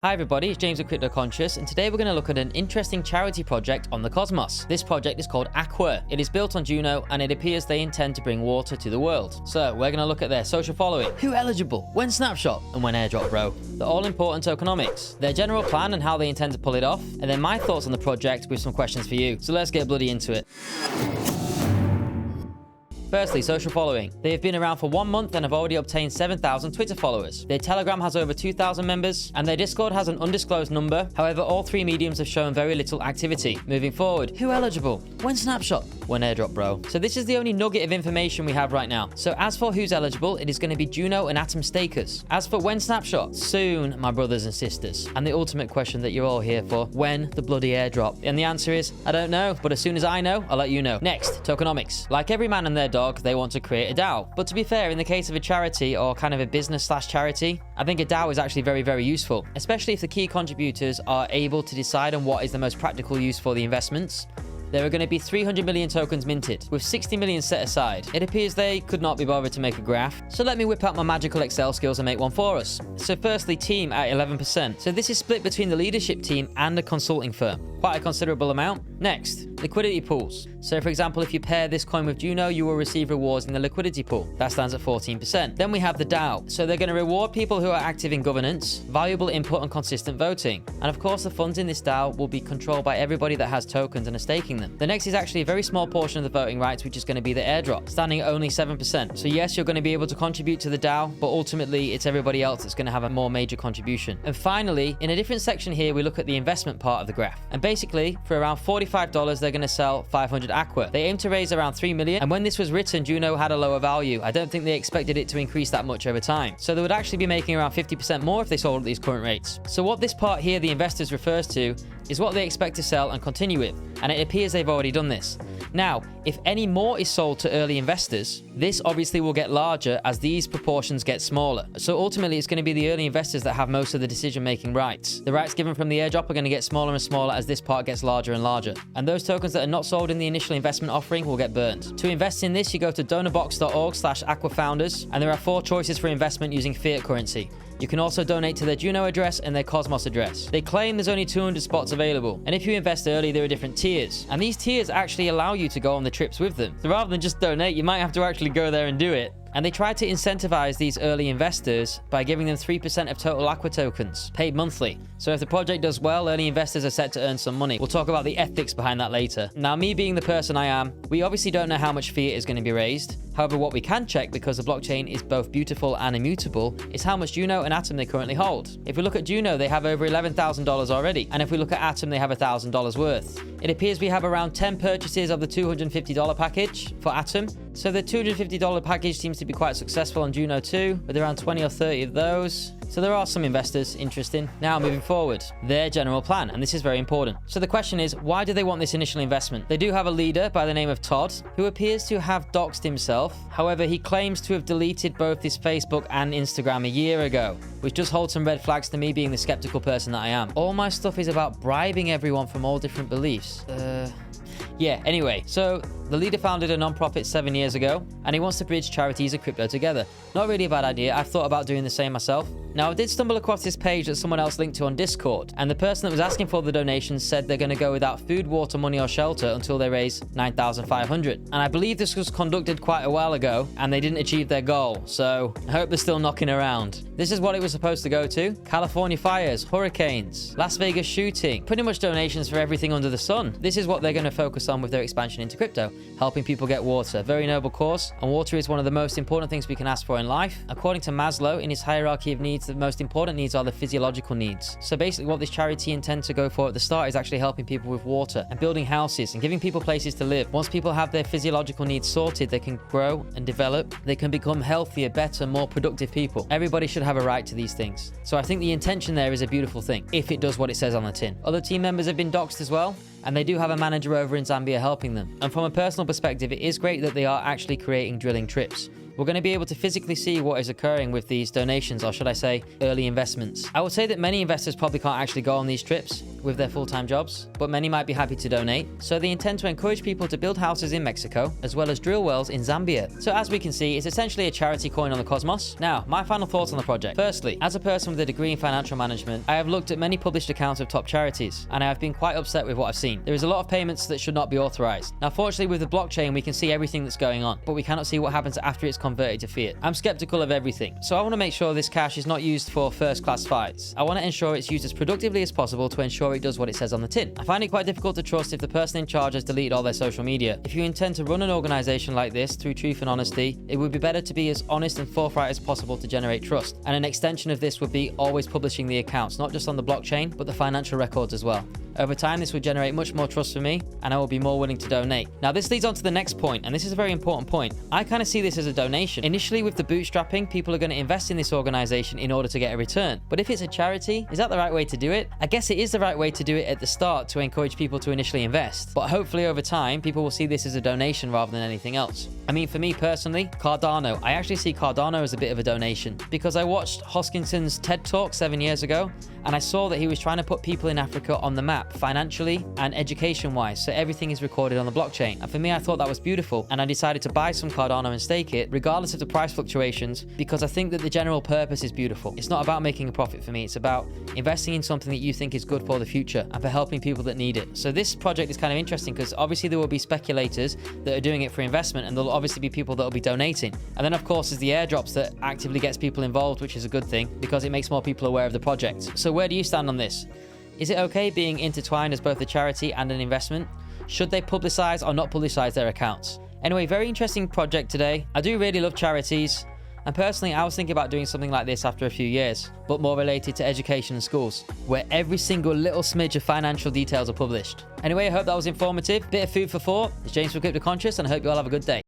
Hi everybody, it's James of Cryptoconsh, and today we're going to look at an interesting charity project on the cosmos. This project is called Aqua. It is built on Juno, and it appears they intend to bring water to the world. So we're going to look at their social following, who eligible, when snapshot, and when airdrop bro. The all-important tokenomics, their general plan and how they intend to pull it off, and then my thoughts on the project with some questions for you. So let's get bloody into it. Firstly, social following. They have been around for 1 month and have already obtained 7,000 Twitter followers. Their Telegram has over 2,000 members, and their Discord has an undisclosed number. However, all three mediums have shown very little activity. Moving forward, who eligible? When snapshot? When airdrop bro. So this is the only nugget of information we have right now. So as for who's eligible, it is going to be Juno and Atom stakers. As for when snapshot, soon, my brothers and sisters. And the ultimate question that you're all here for, when the bloody airdrop? And the answer is, I don't know, but as soon as I know, I'll let you know. Next, tokenomics. Like every man and their dog, they want to create a DAO. But to be fair, in the case of a charity or kind of a business/charity, I think a DAO is actually very, very useful, especially if the key contributors are able to decide on what is the most practical use for the investments. There are going to be 300 million tokens minted, with 60 million set aside. It appears they could not be bothered to make a graph, so let me whip out my magical Excel skills and make one for us. So firstly, team at 11%. So this is split between the leadership team and a consulting firm. Quite a considerable amount. Next, liquidity pools. So for example, if you pair this coin with Juno, you will receive rewards in the liquidity pool. That stands at 14%. Then we have the DAO. So they're going to reward people who are active in governance, valuable input and consistent voting. And of course, the funds in this DAO will be controlled by everybody that has tokens and are staking them. The next is actually a very small portion of the voting rights, which is going to be the airdrop, standing at only 7%. So yes, you're going to be able to contribute to the DAO, but ultimately it's everybody else that's going to have a more major contribution. And finally, in a different section here, we look at the investment part of the graph. And basically, for around $45, they're going to sell 500 Aqua. They aim to raise around 3 million, and when this was written, Juno had a lower value. I don't think they expected it to increase that much over time. So they would actually be making around 50% more if they sold at these current rates. So what this part here, the investors, refers to is what they expect to sell and continue with, and it appears they've already done this. Now, if any more is sold to early investors, this obviously will get larger as these proportions get smaller. So ultimately, it's going to be the early investors that have most of the decision-making rights. The rights given from the airdrop are going to get smaller and smaller as this part gets larger and larger. And those tokens that are not sold in the initial investment offering will get burned. To invest in this, you go to donorbox.org/aquafounders, and there are 4 choices for investment using fiat currency. You can also donate to their Juno address and their Cosmos address. They claim there's only 200 spots available, and if you invest early, there are different tiers. And these tiers actually allow you to go on the trips with them. So rather than just donate, you might have to actually go there and do it. And they try to incentivize these early investors by giving them 3% of total Aqua tokens, paid monthly. So if the project does well, early investors are set to earn some money. We'll talk about the ethics behind that later. Now, me being the person I am, we obviously don't know how much fiat is going to be raised. However, what we can check, because the blockchain is both beautiful and immutable, is how much Juno and Atom they currently hold. If we look at Juno, they have over $11,000 already. And if we look at Atom, they have $1,000 worth. It appears we have around 10 purchases of the $250 package for Atom. So the $250 package seems to be quite successful on Juno too, with around 20 or 30 of those. So there are some investors interesting. Now moving forward, their general plan, and this is very important. So the question is, why do they want this initial investment? They do have a leader by the name of Todd, who appears to have doxed himself. However, he claims to have deleted both his Facebook and Instagram a year ago, which does hold some red flags to me, being the skeptical person that I am. All my stuff is about bribing everyone from all different beliefs. Yeah, anyway, so the leader founded a non-profit 7 years ago, and he wants to bridge charities and crypto together. Not really a bad idea. I've thought about doing the same myself. Now, I did stumble across this page that someone else linked to on Discord, and the person that was asking for the donations said they're going to go without food, water, money, or shelter until they raise 9,500. And I believe this was conducted quite a while ago, and they didn't achieve their goal, so I hope they're still knocking around. This is what it was supposed to go to: California fires, hurricanes, Las Vegas shooting, pretty much donations for everything under the sun. This is what they're going to focus on with their expansion into crypto, helping people get water. Very noble cause, and water is one of the most important things we can ask for in life. According to Maslow, in his hierarchy of needs, the most important needs are the physiological needs. So basically what this charity intends to go for at the start is actually helping people with water and building houses and giving people places to live. Once people have their physiological needs sorted, they can grow and develop. They can become healthier, better, more productive people. Everybody should have a right to these things. So I think the intention there is a beautiful thing, if it does what it says on the tin. Other team members have been doxed as well, and they do have a manager over in Zambia helping them. And from a personal perspective, it is great that they are actually creating drilling trips. We're going to be able to physically see what is occurring with these donations, or should I say, early investments. I would say that many investors probably can't actually go on these trips. with their full-time jobs, but many might be happy to donate. So they intend to encourage people to build houses in Mexico, as well as drill wells in Zambia. So as we can see, it's essentially a charity coin on the cosmos. Now, my final thoughts on the project. Firstly, as a person with a degree in financial management, I have looked at many published accounts of top charities, and I have been quite upset with what I've seen. There is a lot of payments that should not be authorized. Now, fortunately, with the blockchain, we can see everything that's going on, but we cannot see what happens after it's converted to fiat. I'm skeptical of everything, so I want to make sure this cash is not used for first-class fights. I want to ensure it's used as productively as possible to ensure it does what it says on the tin. I find it quite difficult to trust if the person in charge has deleted all their social media. If you intend to run an organization like this through truth and honesty, it would be better to be as honest and forthright as possible to generate trust. And an extension of this would be always publishing the accounts, not just on the blockchain, but the financial records as well. Over time, this would generate much more trust for me, and I will be more willing to donate. Now, this leads on to the next point, and this is a very important point. I kind of see this as a donation. Initially, with the bootstrapping, people are going to invest in this organization in order to get a return. But if it's a charity, is that the right way to do it? I guess it is the right way to do it at the start to encourage people to initially invest. But hopefully over time, people will see this as a donation rather than anything else. I mean, for me personally, Cardano, I actually see Cardano as a bit of a donation because I watched Hoskinson's TED Talk 7 years ago, and I saw that he was trying to put people in Africa on the map financially and education-wise, so everything is recorded on the blockchain. And for me, I thought that was beautiful, and I decided to buy some Cardano and stake it, regardless of the price fluctuations, because I think that the general purpose is beautiful. It's not about making a profit for me, it's about investing in something that you think is good for the future and for helping people that need it. So this project is kind of interesting because obviously there will be speculators that are doing it for investment, and there'll obviously be people that will be donating. And then of course there's the airdrops that actively gets people involved, which is a good thing because it makes more people aware of the project. So where do you stand on this? Is it okay being intertwined as both a charity and an investment? Should they publicize or not publicize their accounts? Anyway, very interesting project today. I do really love charities, and personally I was thinking about doing something like this after a few years, but more related to education and schools, where every single little smidge of financial details are published. Anyway, I hope that was informative. Bit of food for thought. It's James from Cryptoconsh, and I hope you all have a good day.